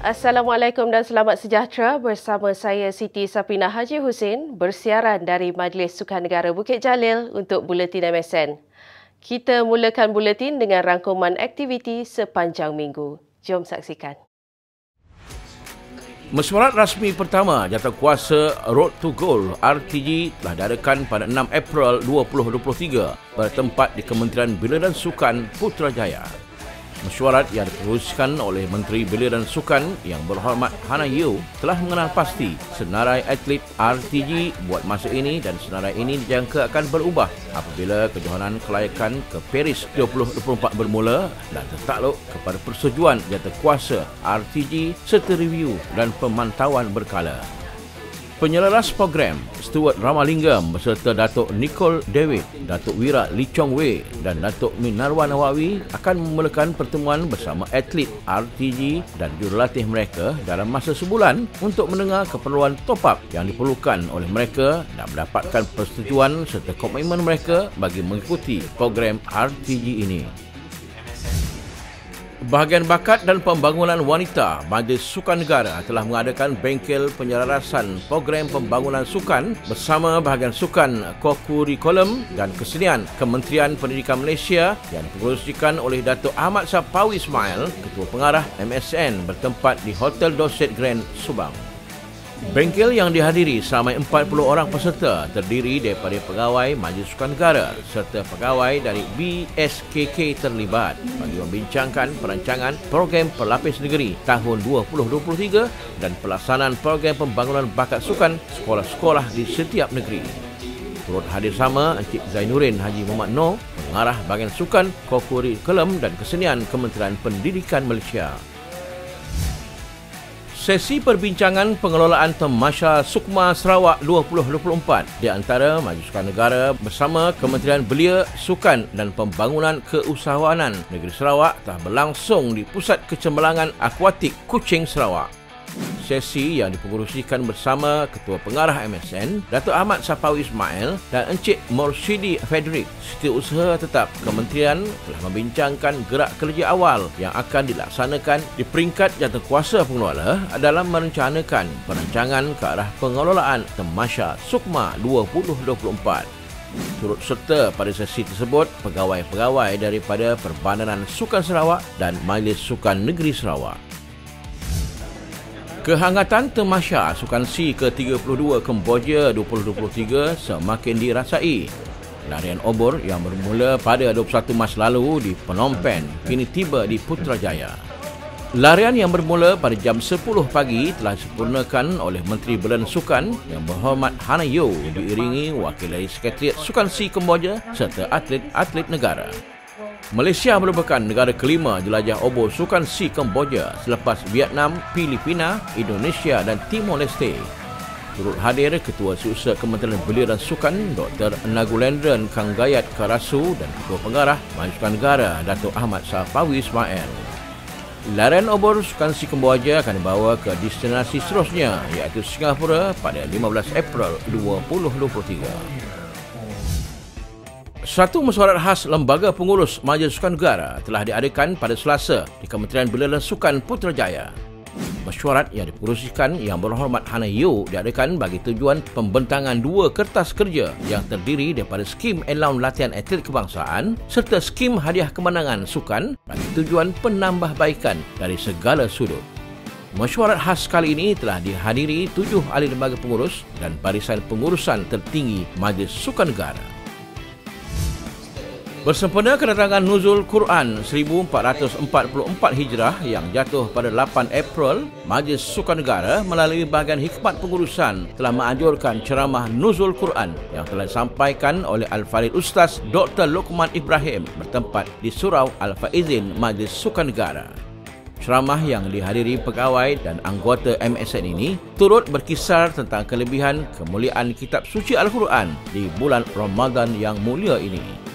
Assalamualaikum dan selamat sejahtera. Bersama saya Siti Sapina Haji Hussein bersiaran dari Majlis Sukan Negara Bukit Jalil untuk Buletin MSN. Kita mulakan buletin dengan rangkuman aktiviti sepanjang minggu. Jom saksikan. Mesyuarat rasmi pertama Jawatankuasa Road to Gold RTG telah diadakan pada 6 April 2023 bertempat di Kementerian Belia dan Sukan Putrajaya. Mesyuarat yang diteruskan oleh Menteri Belia dan Sukan Yang Berhormat Hannah Yeoh telah mengenal pasti senarai atlet RTG buat masa ini, dan senarai ini dijangka akan berubah apabila kejohanan kelayakan ke Paris 2024 bermula dan tertakluk kepada persetujuan Jawatankuasa RTG serta review dan pemantauan berkala. Penyelaras program Stuart Ramalingam beserta Datuk Nicole David, Datuk Wira Lee Chong Wei dan Datuk Minarwa Nawawi akan memulakan pertemuan bersama atlet RTG dan jurulatih mereka dalam masa sebulan untuk mendengar keperluan top-up yang diperlukan oleh mereka dan mendapatkan persetujuan serta komitmen mereka bagi mengikuti program RTG ini. Bahagian Bakat dan Pembangunan Wanita Majlis Sukan Negara telah mengadakan bengkel penyelarasan program pembangunan sukan bersama bahagian sukan kokurikulum dan kesenian Kementerian Pendidikan Malaysia yang dipengerusikan oleh Datuk Ahmad Sapawi Ismail, Ketua Pengarah MSN, bertempat di Hotel Dorset Grand Subang. Bengkel yang dihadiri seramai 40 orang peserta terdiri daripada pegawai Majlis Sukan Negara serta pegawai dari BSKK terlibat bagi membincangkan perancangan program Pelapis Negeri tahun 2023 dan pelaksanaan program pembangunan bakat sukan sekolah-sekolah di setiap negeri. Turut hadir sama Encik Zainuddin Haji Muhammad Noor, Pengarah Bahagian Sukan, Kokurikulum dan Kesenian Kementerian Pendidikan Malaysia. Sesi perbincangan pengelolaan Tamasya Sukma Sarawak 2024 di antara Majlis Sukan Negara bersama Kementerian Belia, Sukan dan Pembangunan Keusahawanan Negeri Sarawak telah berlangsung di Pusat Kecemerlangan Akuatik Kuching, Sarawak. Sesi yang dipengerusikan bersama Ketua Pengarah MSN, Datuk Ahmad Sapawi Ismail dan Encik Morshidi Frederick, Setiausaha Tetap Kementerian, telah membincangkan gerak kerja awal yang akan dilaksanakan di peringkat Jawatankuasa Pengelola dalam merencanakan perancangan ke arah pengelolaan Tamasya Sukma 2024. Turut serta pada sesi tersebut pegawai-pegawai daripada Perbandaran Sukan Sarawak dan Majlis Sukan Negeri Sarawak. Kehangatan Tamasya Sukan C ke-32 Kemboja 2023 semakin dirasai. Larian obor yang bermula pada 21 Mac lalu di Phnom Penh kini tiba di Putrajaya. Larian yang bermula pada jam 10 pagi telah disempurnakan oleh Menteri Belia dan Sukan Yang Berhormat Hannah Yeoh diiringi wakil dari Sekretariat Sukan C Kemboja serta atlet-atlet negara. Malaysia merupakan negara kelima jelajah obor Sukan C Kemboja selepas Vietnam, Filipina, Indonesia dan Timor Leste. Turut hadir Ketua Setiausaha Kementerian Belia dan Sukan Dr. Nagulendran Kanggayat Karasu dan Ketua Pengarah Majlis Sukan Negara Datuk Ahmad Sapawi Ismail. Larian obor Sukan C Kemboja akan dibawa ke destinasi seterusnya iaitu Singapura pada 15 April 2023. Satu mesyuarat khas Lembaga Pengurus Majlis Sukan Negara telah diadakan pada Selasa di Kementerian Belia dan Sukan Putrajaya. Mesyuarat yang dipengerusikan Yang Berhormat Hannah Yeoh diadakan bagi tujuan pembentangan 2 kertas kerja yang terdiri daripada skim allowance latihan atlet kebangsaan serta skim hadiah kemenangan sukan bagi tujuan penambahbaikan dari segala sudut. Mesyuarat khas kali ini telah dihadiri 7 ahli lembaga pengurus dan barisan pengurusan tertinggi Majlis Sukan Negara. Bersempena kedatangan Nuzul Quran 1444 Hijrah yang jatuh pada 8 April, Majlis Sukan Negara melalui bahagian hikmat pengurusan telah menganjurkan ceramah Nuzul Quran yang telah disampaikan oleh Al-Farid Ustaz Dr. Luqman Ibrahim bertempat di Surau Al-Faizin Majlis Sukan Negara. Ceramah yang dihadiri pegawai dan anggota MSN ini turut berkisar tentang kelebihan kemuliaan kitab suci Al-Quran di bulan Ramadan yang mulia ini.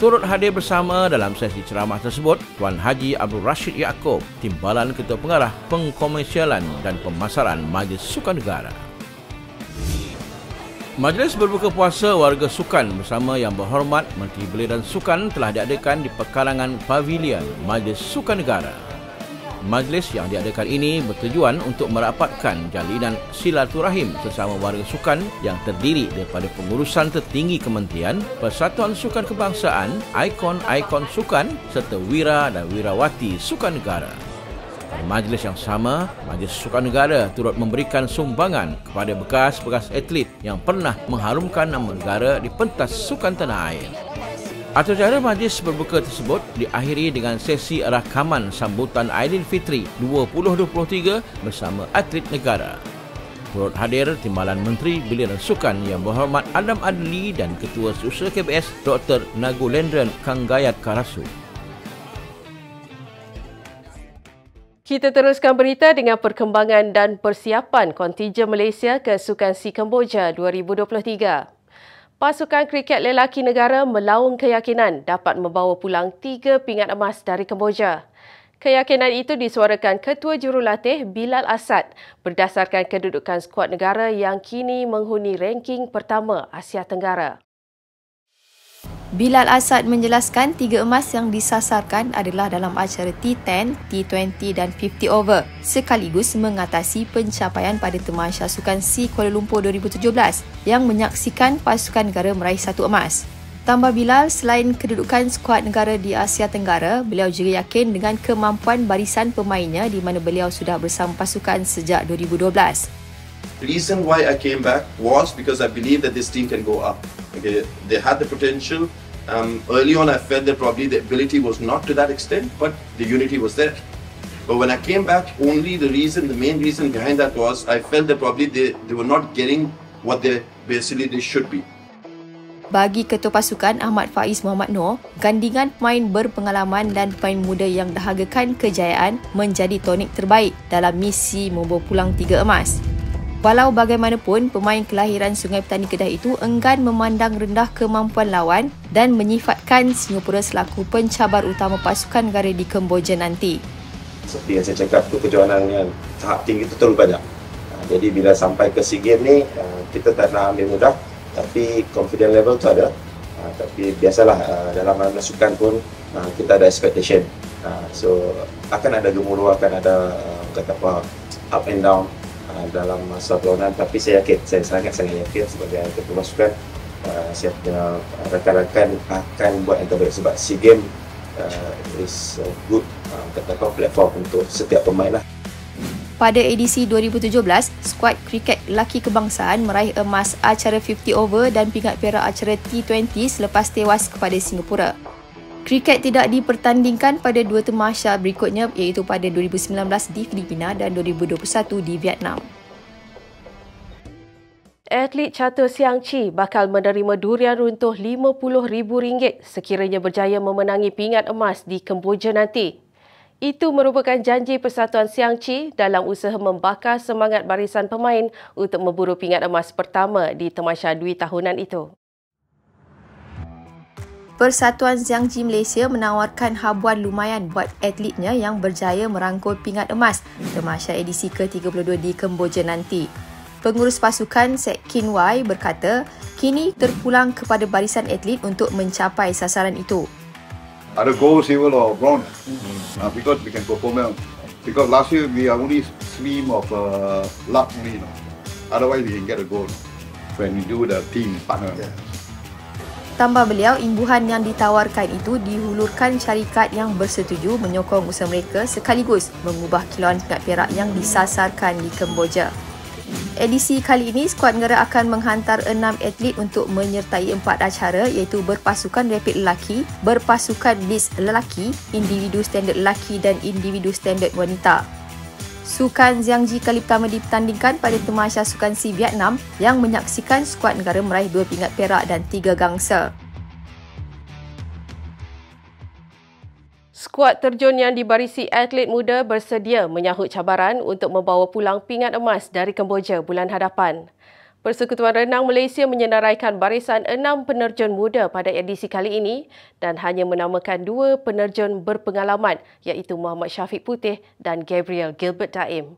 Turut hadir bersama dalam sesi ceramah tersebut Tuan Haji Abdul Rashid Yaakob, Timbalan Ketua Pengarah Pengkomersialan dan Pemasaran Majlis Sukan Negara. Majlis berbuka puasa warga sukan bersama Yang Berhormat Menteri Belia dan Sukan telah diadakan di pekarangan Pavilion Majlis Sukan Negara. Majlis yang diadakan ini bertujuan untuk merapatkan jalinan silaturahim sesama warga sukan yang terdiri daripada pengurusan tertinggi kementerian, Persatuan Sukan Kebangsaan, ikon-ikon sukan serta wira dan wirawati sukan negara. Pada majlis yang sama, Majlis Sukan Negara turut memberikan sumbangan kepada bekas-bekas atlet yang pernah mengharumkan nama negara di pentas sukan tanah air. Acara majlis berbuka tersebut diakhiri dengan sesi rakaman sambutan Aidilfitri 2023 bersama atlet negara. Turut hadir Timbalan Menteri Belia dan Sukan Yang Berhormat Adam Adli dan Ketua Seusaha KBS Dr. Nagulendran Kanggayat Karasu. Kita teruskan berita dengan perkembangan dan persiapan kontingen Malaysia ke Sukan SEA Kemboja 2023. Pasukan kriket lelaki negara melaung keyakinan dapat membawa pulang 3 pingat emas dari Kemboja. Keyakinan itu disuarakan Ketua Jurulatih Bilal Asad berdasarkan kedudukan skuad negara yang kini menghuni ranking pertama Asia Tenggara. Bilal Asad menjelaskan 3 emas yang disasarkan adalah dalam acara T10, T20 dan 50 over sekaligus mengatasi pencapaian pada Tamasya Sukan SEA Kuala Lumpur 2017 yang menyaksikan pasukan negara meraih 1 emas. Tambah Bilal, selain kedudukan skuad negara di Asia Tenggara, beliau juga yakin dengan kemampuan barisan pemainnya di mana beliau sudah bersama pasukan sejak 2012. The reason why I came back was because I believe that this team can go up. Okay, they had the potential. Early on, I felt that probably the ability was not to that extent, but the unity was there. But when I came back, the main reason behind that was I felt that probably they were not getting what they should be. Bagi Ketua Pasukan Ahmad Faiz Muhammad Noor, gandingan pemain berpengalaman dan pemain muda yang dahagakan kejayaan menjadi tonik terbaik dalam misi membawa pulang 3 emas. Walau bagaimanapun, pemain kelahiran Sungai Petani Kedah itu enggan memandang rendah kemampuan lawan dan menyifatkan Singapura selaku pencabar utama pasukan negara di Kemboja nanti. Seperti yang saya cakap, perjuangan yang tahap tinggi itu terlalu banyak. Jadi bila sampai ke SEA Games ni, kita tak nak ambil mudah, tapi confidence level tu ada. Tapi biasalah dalam mana sukan pun kita ada expectation. So akan ada gemuruh, akan ada kata apa up and down dalam masa perlawanan, tapi saya sangat yakin sebagai ketua pasukan saya punya rakan-rakan akan buat yang terbaik sebab SEA Games is a good platform untuk setiap pemain lah. Pada edisi 2017, skuad kriket lelaki kebangsaan meraih emas acara 50 over dan pingat perak acara T20 selepas tewas kepada Singapura. Kriket tidak dipertandingkan pada 2 tamasya berikutnya iaitu pada 2019 di Filipina dan 2021 di Vietnam. Atlet catur Siang Chi bakal menerima durian runtuh RM50,000 sekiranya berjaya memenangi pingat emas di Kemboja nanti. Itu merupakan janji Persatuan Siang Chi dalam usaha membakar semangat barisan pemain untuk memburu pingat emas pertama di Tamasya Dwi tahunan itu. Persatuan Siang Chi Malaysia menawarkan habuan lumayan buat atletnya yang berjaya merangkul pingat emas Tamasya edisi ke-32 di Kemboja nanti. Pengurus pasukan Sek Kin Wai berkata, kini terpulang kepada barisan atlet untuk mencapai sasaran itu. Ada gold, silver or bronze because we can perform well. Because last year we are only stream of luck only. Otherwise we can get a gold when we do the team partner. Yeah. Tambah beliau, imbuhan yang ditawarkan itu dihulurkan syarikat yang bersetuju menyokong usaha mereka sekaligus mengubah kilauan pingat perak yang disasarkan di Kemboja. Edisi kali ini, skuad negara akan menghantar 6 atlet untuk menyertai 4 acara iaitu berpasukan rapid lelaki, berpasukan blitz lelaki, individu standard lelaki dan individu standard wanita. Sukan Siang Chi kali pertama dipertandingkan pada Tamasya Sukan SEA Vietnam yang menyaksikan skuad negara meraih 2 pingat perak dan 3 gangsa. Skuad terjun yang dibarisi atlet muda bersedia menyahut cabaran untuk membawa pulang pingat emas dari Kemboja bulan hadapan. Persekutuan Renang Malaysia menyenaraikan barisan 6 penerjun muda pada edisi kali ini dan hanya menamakan 2 penerjun berpengalaman iaitu Muhammad Syafiq Putih dan Gabriel Gilbert Daim.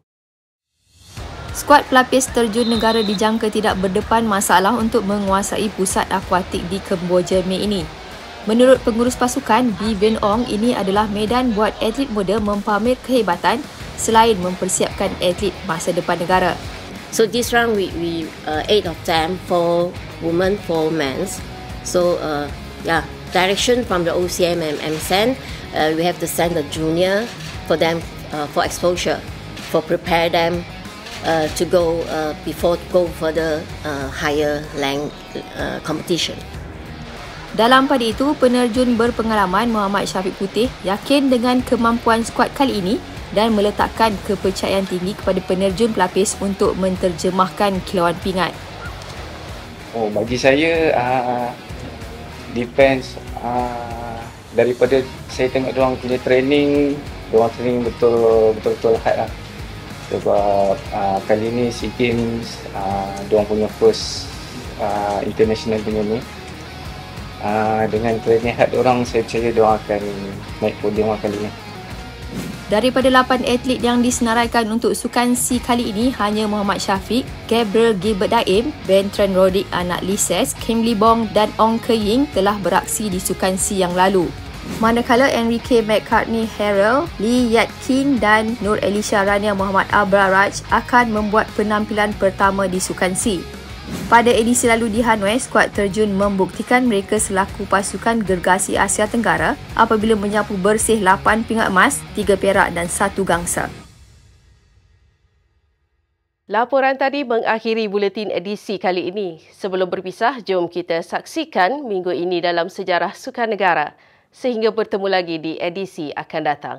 Skuad pelapis terjun negara dijangka tidak berdepan masalah untuk menguasai pusat akuatik di Kemboja Mei ini. Menurut pengurus pasukan, Vivian Ong, ini adalah medan buat atlet muda mempamer kehebatan selain mempersiapkan atlet masa depan negara. So this round we 8 of them, 4 women, 4 men. So direction from the OCM and MSN, we have to send the junior for them for exposure, for prepare them to go for the higher rank competition. Dalam pada itu, penerjun berpengalaman Muhammad Syafiq Putih yakin dengan kemampuan skuad kali ini dan meletakkan kepercayaan tinggi kepada penerjun pelapis untuk menterjemahkan kilauan pingat. Bagi saya, depends daripada saya tengok diorang punya training, diorang training betul-betul hard lah. Sebab kali ni SEA Games, diorang punya first international punya ni. Dengan training hard diorang, saya percaya diorang akan naik podium kali ni. Daripada 8 atlet yang disenaraikan untuk Sukan SEA kali ini, hanya Muhammad Syafiq, Gabriel Gilbert Daim, Bertrand Roddick anak Lises, Kim Lee Bong dan Ong Ke Ying telah beraksi di Sukan SEA yang lalu. Manakala Enrique McCartney Harrell, Lee Yat Kin dan Nur Elisha Rania Muhammad Abraraj akan membuat penampilan pertama di Sukan SEA. Pada edisi lalu di Hanoi, skuad terjun membuktikan mereka selaku pasukan gergasi Asia Tenggara apabila menyapu bersih 8 pingat emas, 3 perak dan 1 gangsa. Laporan tadi mengakhiri buletin edisi kali ini. Sebelum berpisah, jom kita saksikan minggu ini dalam sejarah Sukan Negara. Sehingga bertemu lagi di edisi akan datang.